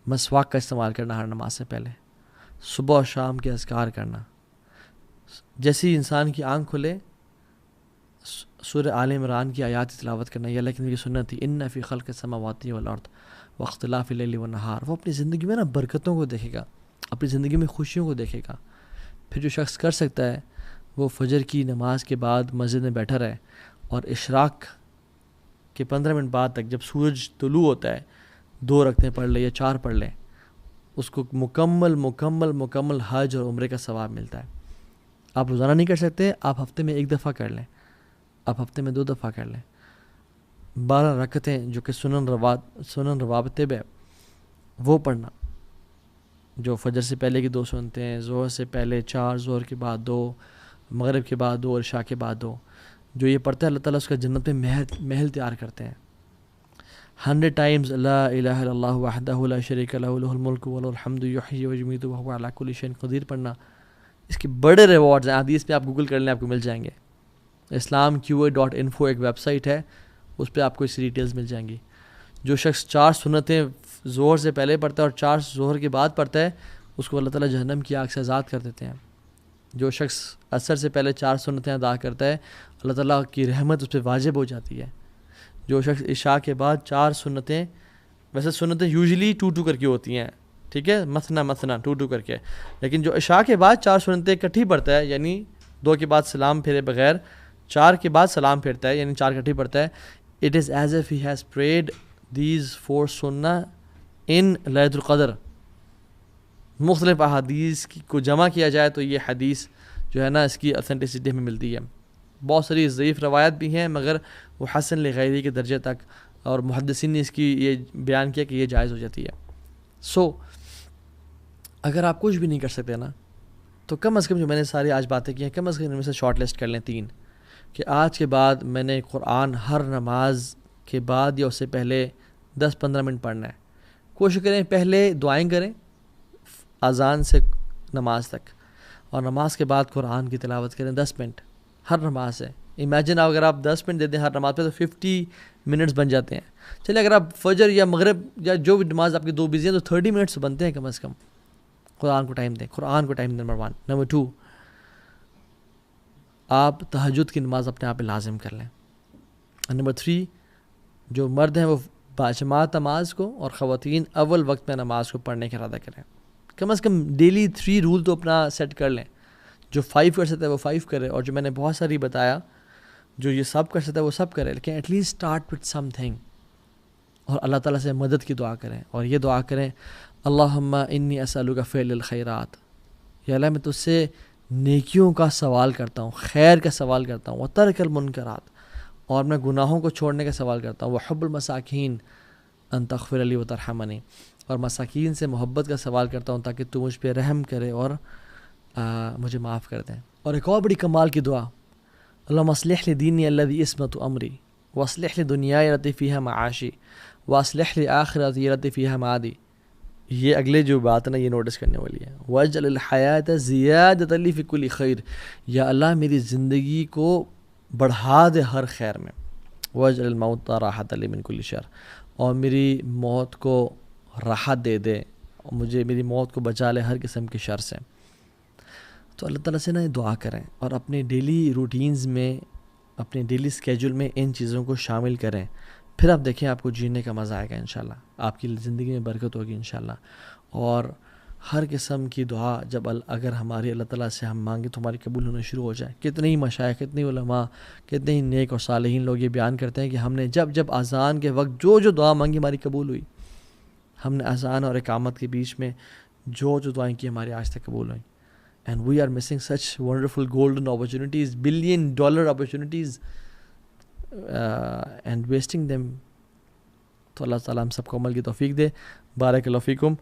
مسواک کا استعمال کرنا ہر نماز سے پہلے، صبح اور شام کے اذکار کرنا، جیسی انسان کی آنکھ کھلے سورہ آل عمران کی آیات تلاوت کرنا، یہ اللہ کی سنت تھی، ان فی خلق السماوات والارض واختلاف اللیل والنہار. وہ اپنی زندگی میں نا برکتوں کو دیکھے گا، اپنی زندگی میں خوشیوں کو دیکھے گا. پھر جو شخص کر سکتا ہے وہ فجر کی نماز کے بعد مسجد میں بیٹھا رہے اور اشراق کے 15 منٹ بعد تک جب سورج طلوع ہوتا ہے 2 رکعتیں پڑھ لے یا 4 پڑھ لے، اس کو مکمل حج اور عمرے کا ثواب ملتا ہے. آپ روزانہ نہیں کر سکتے، آپ ہفتے میں 1 دفعہ کر لیں، آپ ہفتے میں 2 دفعہ کر لیں. 12 رکعتیں جو کہ سنن رواتب ہے وہ پڑھنا، جو فجر سے پہلے کی 2 سنتے ہیں، ظہر سے پہلے 4، ظہر کے بعد 2، مغرب کے بعد 2 اور عشاء کے بعد 2. جو یہ پڑھتا ہے اللہ تعالیٰ اس کا جنت میں محل تیار کرتے ہیں. 100 times لا الہ الا اللہ وحدہ لا شریک لہ لہ الملک وله الحمد یحیی ویمیت وہو علی کل شیء قدیر پڑھنا. اس کے بڑے ریوارڈز ہیں، حدیث پہ آپ گوگل کر لیں آپ کو مل جائیں گے. islamqa.info ایک ویب سائٹ ہے، اس پہ آپ کو اس ڈیٹیلز مل جائیں گی. جو شخص 4 سنتیں ظہر سے پہلے پڑھتا ہے اور 4 ظہر کے بعد پڑھتا ہے، اس کو اللہ تعالیٰ جہنم کی آگ سے آزاد کر دیتے ہیں. جو شخص عصر سے پہلے 4 سنتیں ادا کرتا ہے، اللہ تعالیٰ کی رحمت اس پہ واجب ہو جاتی ہے. جو شخص عشاء کے بعد 4 سنتیں، ویسے سنتیں یوزلی 2 کر کے ہوتی ہیں، ٹھیک ہے، مثنا 2 کر کے، لیکن جو عشاء کے بعد 4 سنتیں اکٹھی پڑھتا ہے، یعنی 2 کے بعد سلام پھیرے بغیر 4 کے بعد سلام پھیرتا ہے، یعنی 4 اکٹھی پڑھتا ہے، it is as if he has prayed these 4 sunnah in لیلۃ القدر. مختلف احادیث کو جمع کیا جائے تو یہ حدیث جو ہے نا اس کی اتھینٹسٹی میں ملتی ہے. بہت ساری ضعیف روایت بھی ہیں مگر وہ حسن لغیری کے درجے تک، اور محدثین نے اس کی یہ بیان کیا کہ یہ جائز ہو جاتی ہے. سو اگر آپ کچھ بھی نہیں کر سکتے نا تو کم از کم جو میں نے ساری آج باتیں کی ہیں کم از کم ان میں سے شارٹ لسٹ کر لیں 3، کہ آج کے بعد میں نے قرآن ہر نماز کے بعد یا اس سے پہلے 10-15 منٹ پڑھنا ہے. کوشش کریں پہلے دعائیں کریں اذان سے نماز تک، اور نماز کے بعد قرآن کی تلاوت کریں 10 منٹ ہر نماز سے. امیجن اگر آپ 10 منٹ دے دیں ہر نماز پہ تو 50 منٹس بن جاتے ہیں. چلیے اگر آپ فجر یا مغرب یا جو بھی نماز آپ کی 2 بزی ہیں تو 30 منٹس بنتے ہیں کم از کم. قرآن کو ٹائم دیں، قرآن کو ٹائم دیں. نمبر 1. نمبر 2، آپ تہجد کی نماز اپنے آپ پہ لازم کر لیں. نمبر 3، جو مرد ہیں وہ باجماعت نماز کو، اور خواتین اول وقت میں نماز کو پڑھنے کا ارادہ کریں. کم از کم ڈیلی 3 رول تو اپنا سیٹ کر لیں. جو 5 کر سکتا ہے وہ 5 کرے، اور جو میں نے بہت ساری بتایا جو یہ سب کر سکتا ہے وہ سب کرے، لیکن at least start with something. اور اللہ تعالیٰ سے مدد کی دعا کریں، اور یہ دعا کریں اللہم انی اسألک فعل الخیرات، یا اللہ میں تجھ سے نیکیوں کا سوال کرتا ہوں، خیر کا سوال کرتا ہوں، وترک المنکرات، اور میں گناہوں کو چھوڑنے کا سوال کرتا ہوں، وحب المساکین ان تغفر لی وترحمنی، اور مساکین سے محبت کا سوال کرتا ہوں تاکہ تو مجھ پہ رحم کرے اور مجھے معاف کر دیں. اور ایک اور بڑی کمال کی دعا، اللہم اصلح لی دینی الذی عصمت امری واصلح لی دنیای التی فیہا معاشی واصلح لی آخرتی التی فیہا معادی. یہ اگلے جو بات ہے نا یہ نوٹس کرنے والی ہے. واجعل الحیات زیادۃ لی فی کل خیر، یا اللہ میری زندگی کو بڑھا دے ہر خیر میں. واجعل الموت راحۃ لی من کل شر، اور میری موت کو راحت دے دے، مجھے میری موت کو بچا لے ہر قسم کے شر سے. تو اللہ تعالیٰ سے نا دعا کریں، اور اپنے ڈیلی روٹینز میں، اپنے ڈیلی اسکیجول میں ان چیزوں کو شامل کریں. پھر آپ دیکھیں آپ کو جینے کا مزہ آئے گا انشاءاللہ، آپ کی زندگی میں برکت ہوگی انشاءاللہ. اور ہر قسم کی دعا جب اگر ہماری اللہ تعالیٰ سے ہم مانگیں تو ہماری قبول ہونا شروع ہو جائے. کتنے ہی مشائخ، کتنے علماء، کتنے ہی نیک اور صالحین لوگ یہ بیان کرتے ہیں کہ ہم نے جب اذان کے وقت جو دعا مانگی ہماری قبول ہوئی. ہم نے اذان اور اقامت کے بیچ میں جو دعائیں کی ہماری آج تک قبول ہوئیں. And we are missing such wonderful golden opportunities, $1 billion opportunities, and wasting them. تو اللہ تعالیٰ ہم سب کو عمل کی توفیق دے. بارک اللہ فیکم.